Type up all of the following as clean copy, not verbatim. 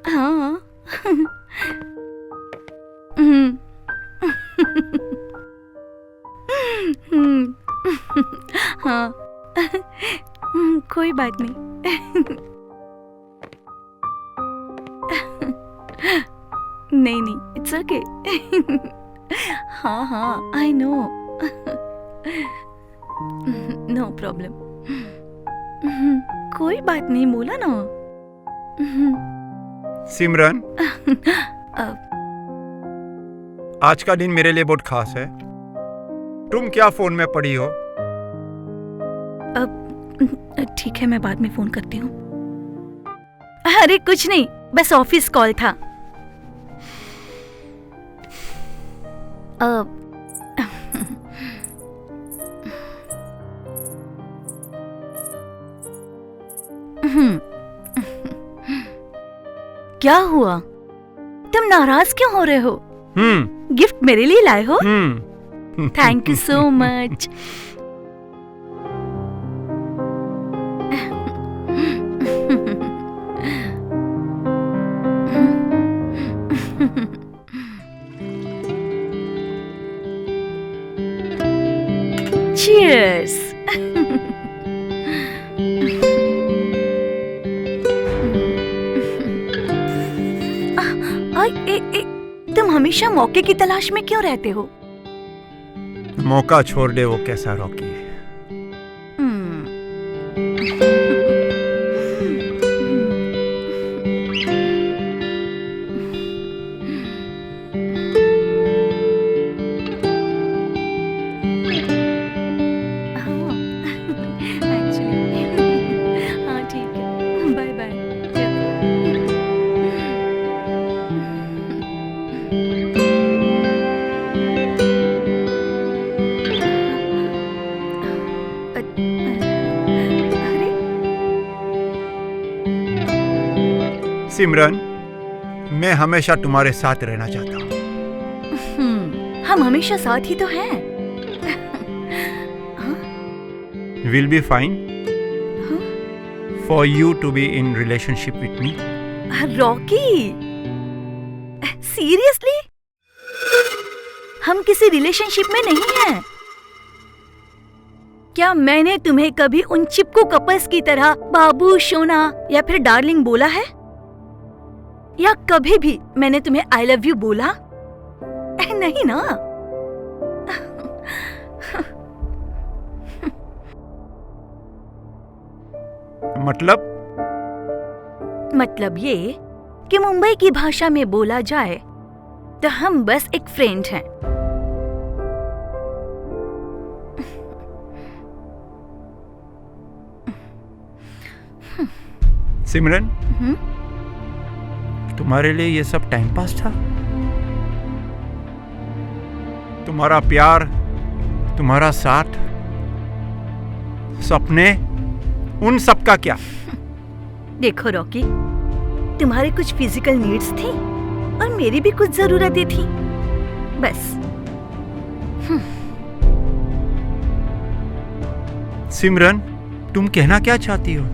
हाँ। हम्म, हाँ। कोई बात नहीं। नहीं नहीं, इट्स ओके। हाँ हाँ, आई नो। No problem. कोई बात नहीं, बोला ना। सिमरन, आज का दिन मेरे लिए बहुत खास है। तुम क्या फोन में पड़ी हो? ठीक है, मैं बाद में फोन करती हूँ। अरे कुछ नहीं, बस ऑफिस कॉल था। क्या हुआ? तुम नाराज क्यों हो रहे हो? गिफ्ट मेरे लिए लाए हो? Thank you so much. Cheers. तुम हमेशा मौके की तलाश में क्यों रहते हो? मौका छोड़ दे वो कैसा रॉकी है। हाँ ठीक है, बाय बाय। सिमरन, मैं हमेशा तुम्हारे साथ रहना चाहता हूँ। हम हमेशा साथ ही तो हैं। Will be fine for you to be in relationship with me. Rocky, seriously? हम किसी रिलेशनशिप में नहीं हैं। क्या मैंने तुम्हें कभी उन चिपकू कपल्स की तरह बाबू, सोना या फिर डार्लिंग बोला है? या कभी भी मैंने तुम्हें आई लव यू बोला? नहीं ना। मतलब ये कि मुंबई की भाषा में बोला जाए तो हम बस एक फ्रेंड हैं। सिमरन, तुम्हारे लिए ये सब टाइम पास था? तुम्हारा प्यार, तुम्हारा साथ, सपने, उन सब का क्या? देखो रॉकी, तुम्हारी कुछ फिजिकल नीड्स थी और मेरी भी कुछ जरूरतें थी, बस। सिमरन, तुम कहना क्या चाहती हो?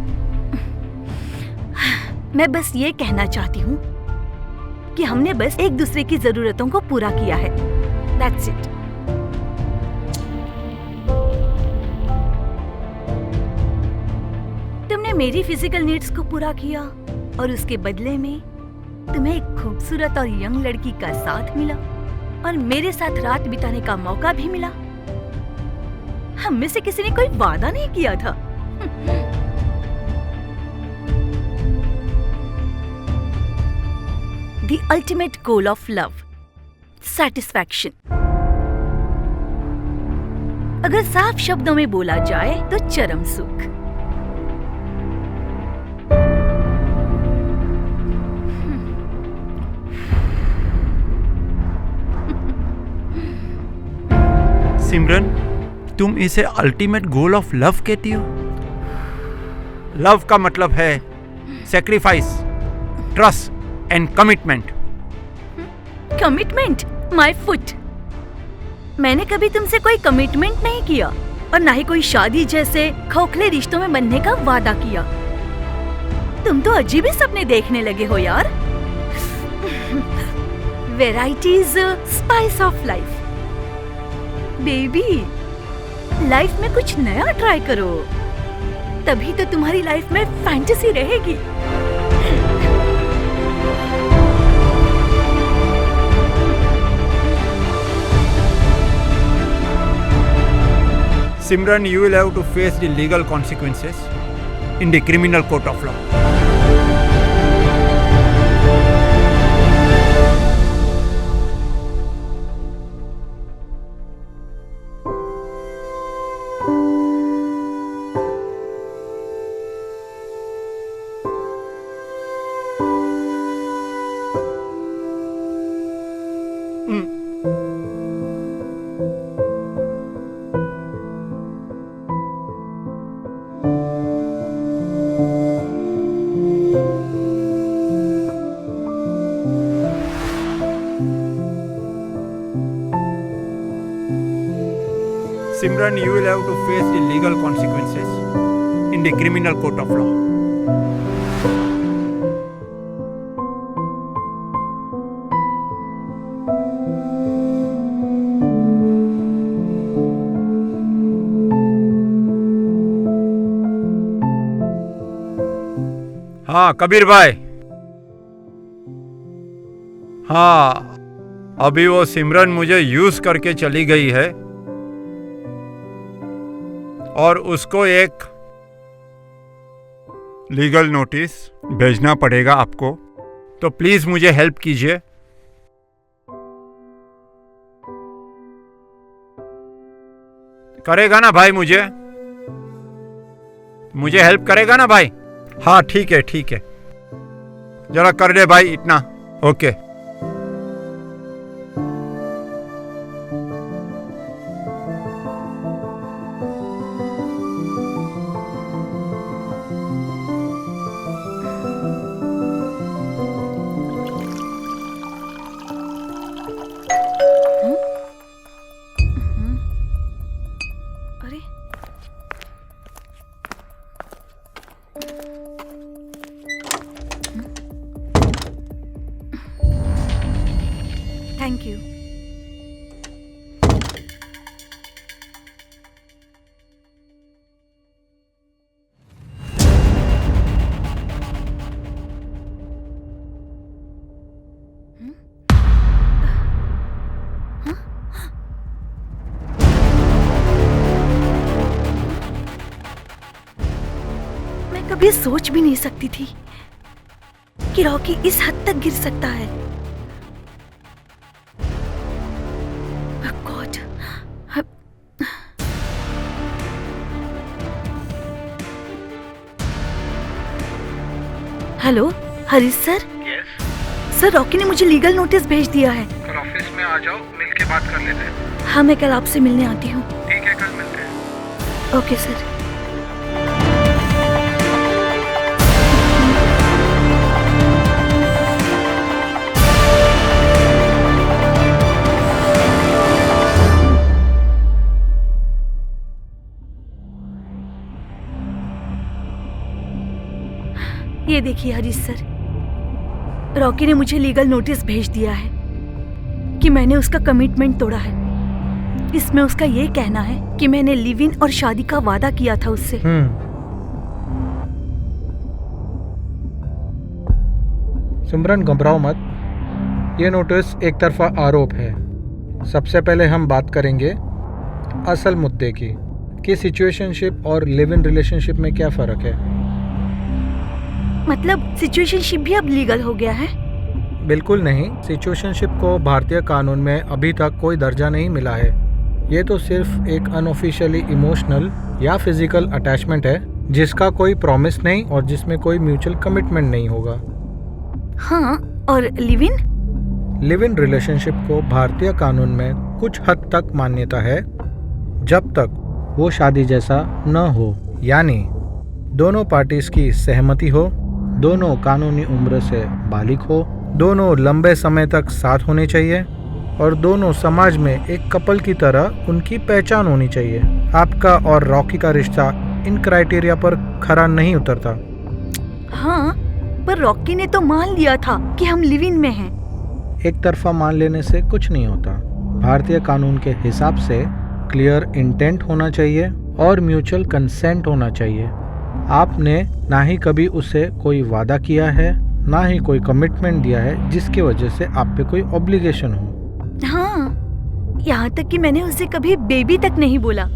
मैं बस ये कहना चाहती हूँ कि हमने बस एक दूसरे की जरूरतों को पूरा किया है। That's it. तुमने मेरी फिजिकल नीड्स को पूरा किया और उसके बदले में तुम्हें एक खूबसूरत और यंग लड़की का साथ मिला और मेरे साथ रात बिताने का मौका भी मिला। हम में से किसी ने कोई वादा नहीं किया था। The ultimate goal of love, satisfaction. अगर साफ शब्दों में बोला जाए तो चरम सुख। सिमरन, तुम इसे अल्टीमेट गोल ऑफ लव कहती हो? लव का मतलब है sacrifice, trust and commitment. Commitment? My foot. मैंने कभी तुमसे कोई कमिटमेंट नहीं किया और ना ही कोई शादी जैसे खोखले रिश्तों में बनने का वादा किया। तुम तो अजीब ही सपने देखने लगे हो यार। Varieties spice of life. Baby, life में कुछ नया ट्राई करो, तभी तो तुम्हारी लाइफ में फैंटेसी रहेगी। Simran, you will have to face the legal consequences in the criminal court of law. Simran, you will have to face the legal consequences in the criminal court of law. हाँ कबीर भाई, हाँ अभी वो सिमरन मुझे use करके चली गई है और उसको एक लीगल नोटिस भेजना पड़ेगा आपको, तो प्लीज मुझे हेल्प कीजिए। करेगा ना भाई? मुझे हेल्प करेगा ना भाई? हाँ ठीक है ठीक है, जरा कर दे भाई इतना। ओके अरे थैंक यू। मैं कभी सोच भी नहीं सकती थी कि रॉकी इस हद तक गिर सकता है। God, hello Harish sir. Yes sir, Rocky ने मुझे लीगल नोटिस भेज दिया है। कल ऑफिस में आ जाओ, मिलके बात कर लेते हैं। हाँ, मैं कल आपसे मिलने आती हूँ। ठीक है, कल मिलते हैं। Okay sir. ये देखिए हरीश सर, रॉकी ने मुझे लीगल नोटिस भेज दिया है कि मैंने उसका कमिटमेंट तोड़ा है। इसमें उसका ये कहना है कि मैंने लिव इन और शादी का वादा किया था उससे। सिमरन घबराओ मत, ये नोटिस एक तरफा आरोप है। सबसे पहले हम बात करेंगे असल मुद्दे की कि सिचुएशनशिप और लिव इन रिलेशनशिप में क्या फ़र्क है। मतलब सिचुएशनशिप भी अब लीगल हो गया है? बिल्कुल नहीं, सिचुएशनशिप को भारतीय कानून में अभी तक कोई दर्जा नहीं मिला है। ये तो सिर्फ एक अनऑफिशियली इमोशनल या फिजिकल अटैचमेंट है जिसका कोई प्रॉमिस नहीं और जिसमें कोई म्यूचुअल कमिटमेंट नहीं होगा। हाँ, और live in? Live in relationship को भारतीय कानून में कुछ हद तक मान्यता है जब तक वो शादी जैसा न हो, यानी दोनों पार्टीज की सहमति हो, दोनों कानूनी उम्र से बालिग हो, दोनों लंबे समय तक साथ होने चाहिए और दोनों समाज में एक कपल की तरह उनकी पहचान होनी चाहिए। आपका और रॉकी का रिश्ता इन क्राइटेरिया पर खरा नहीं उतरता। हाँ, पर रॉकी ने तो मान लिया था कि हम लिव इन में हैं। एक तरफा मान लेने से कुछ नहीं होता। भारतीय कानून के हिसाब से क्लियर इंटेंट होना चाहिए और म्यूचुअल कंसेंट होना चाहिए। आपने ना ही कभी उसे कोई वादा किया है, ना ही कोई कमिटमेंट दिया है जिसकी वजह से आप पे कोई ऑब्लिगेशन हो। हाँ, यहाँ तक कि मैंने उसे कभी बेबी तक नहीं बोला।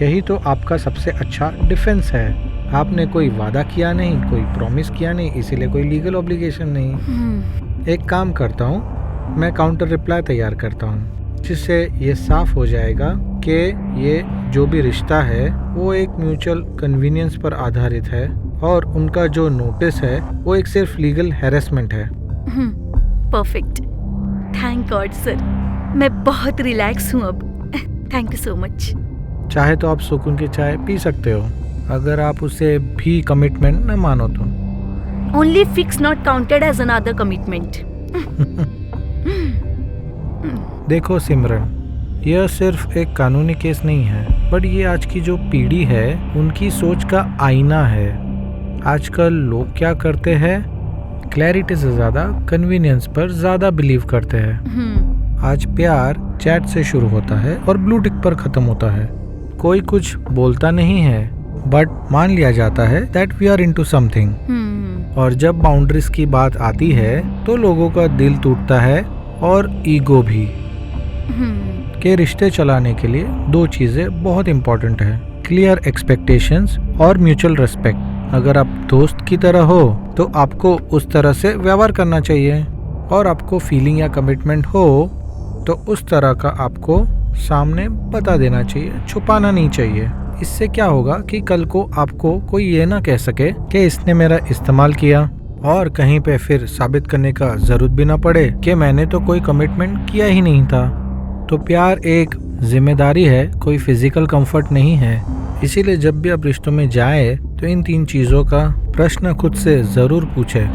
यही तो आपका सबसे अच्छा डिफेंस है। आपने कोई वादा किया नहीं, कोई प्रॉमिस किया नहीं, इसीलिए कोई लीगल ऑब्लिगेशन नहीं। एक काम करता हूँ, मैं काउंटर रिप्लाई तैयार करता हूँ जिससे ये साफ हो जाएगा कि ये जो भी रिश्ता है वो एक म्यूचुअल कन्वीनियंस पर आधारित है और उनका जो नोटिस है वो एक सिर्फ लीगल हैरेसमेंट है। परफेक्ट, थैंक गॉड सर, मैं बहुत रिलैक्स हूँ अब। Thank you so much. चाहे तो आप सुकून की चाय पी सकते हो, अगर आप उसे भी कमिटमेंट न मानो तो। Only fix not counted as another commitment. देखो सिमरन, यह सिर्फ एक कानूनी केस नहीं है, बट ये आज की जो पीढ़ी है उनकी सोच का आईना है। आजकल लोग क्या करते हैं, क्लैरिटी से ज़्यादा कन्वीनियंस पर ज़्यादा बिलीव करते हैं। आज प्यार चैट से शुरू होता है और ब्लू टिक पर ख़त्म होता है। कोई कुछ बोलता नहीं है बट मान लिया जाता है that we are into something. और जब बाउंड्रीज की बात आती है तो लोगों का दिल टूटता है और ईगो भी। के रिश्ते चलाने के लिए दो चीजें बहुत इंपॉर्टेंट है, क्लियर एक्सपेक्टेशंस और म्यूचुअल रेस्पेक्ट। अगर आप दोस्त की तरह हो तो आपको उस तरह से व्यवहार करना चाहिए, और आपको फीलिंग या कमिटमेंट हो तो उस तरह का आपको सामने बता देना चाहिए, छुपाना नहीं चाहिए। इससे क्या होगा कि कल को आपको कोई ये ना कह सके कि इसने मेरा इस्तेमाल किया, और कहीं पे फिर साबित करने का जरूरत भी ना पड़े कि मैंने तो कोई कमिटमेंट किया ही नहीं था। तो प्यार एक जिम्मेदारी है, कोई फिजिकल कंफर्ट नहीं है। इसीलिए जब भी आप रिश्तों में जाए तो इन 3 चीज़ों का प्रश्न खुद से ज़रूर पूछे।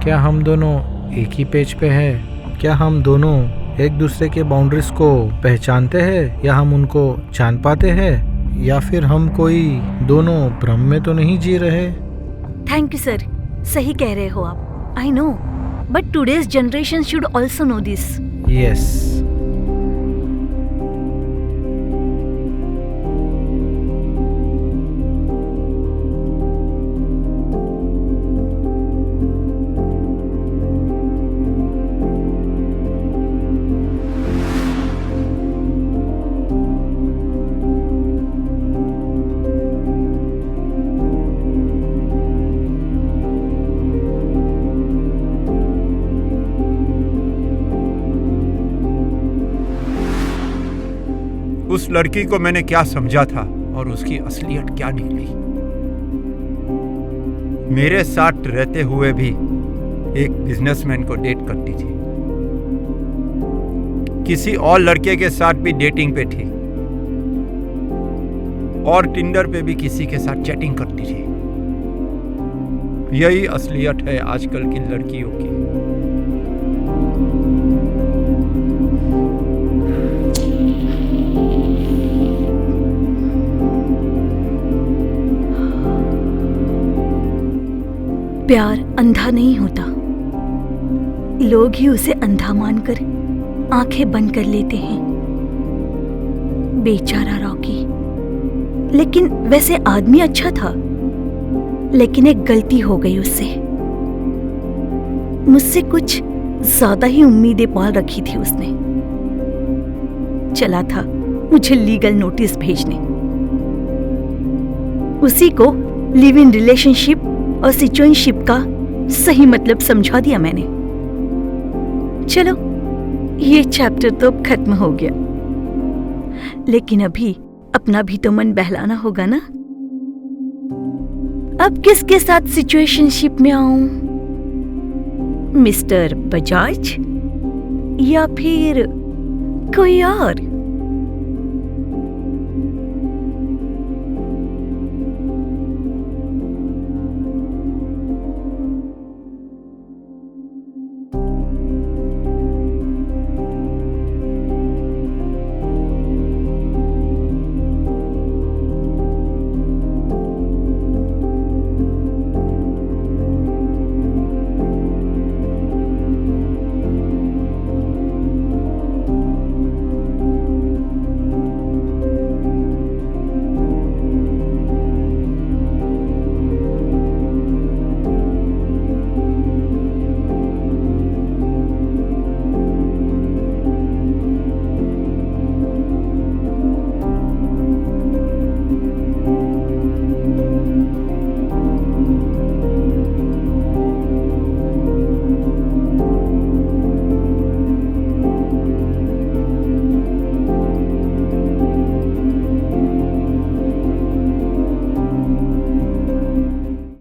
क्या हम दोनों एक ही पेज पे हैं? क्या हम दोनों एक दूसरे के बाउंड्रीज को पहचानते हैं या हम उनको जान पाते हैं, या फिर हम कोई दोनों भ्रम में तो नहीं जी रहे? थैंक यू सर, सही कह रहे हो आप। I know, but today's generation should also know this. Yes. उस लड़की को मैंने क्या समझा था और उसकी असलियत क्या निकली। मेरे साथ रहते हुए भी एक बिजनेसमैन को डेट करती थी, किसी और लड़के के साथ भी डेटिंग पे थी, और टिंडर पे भी किसी के साथ चैटिंग करती थी। यही असलियत है आजकल की लड़कियों की। प्यार अंधा नहीं होता, लोग ही उसे अंधा मानकर आंखें बंद कर लेते हैं। बेचारा रॉकी, लेकिन वैसे आदमी अच्छा था, लेकिन एक गलती हो गई उससे। मुझसे कुछ ज्यादा ही उम्मीदें पाल रखी थी उसने। चला था मुझे लीगल नोटिस भेजने। उसी को लिव इन रिलेशनशिप और सिचुएशनशिप का सही मतलब समझा दिया मैंने। चलो, ये चैप्टर तो अब खत्म हो गया, लेकिन अभी अपना भी तो मन बहलाना होगा ना। अब किसके साथ सिचुएशनशिप में आऊं? मिस्टर बजाज या फिर कोई और?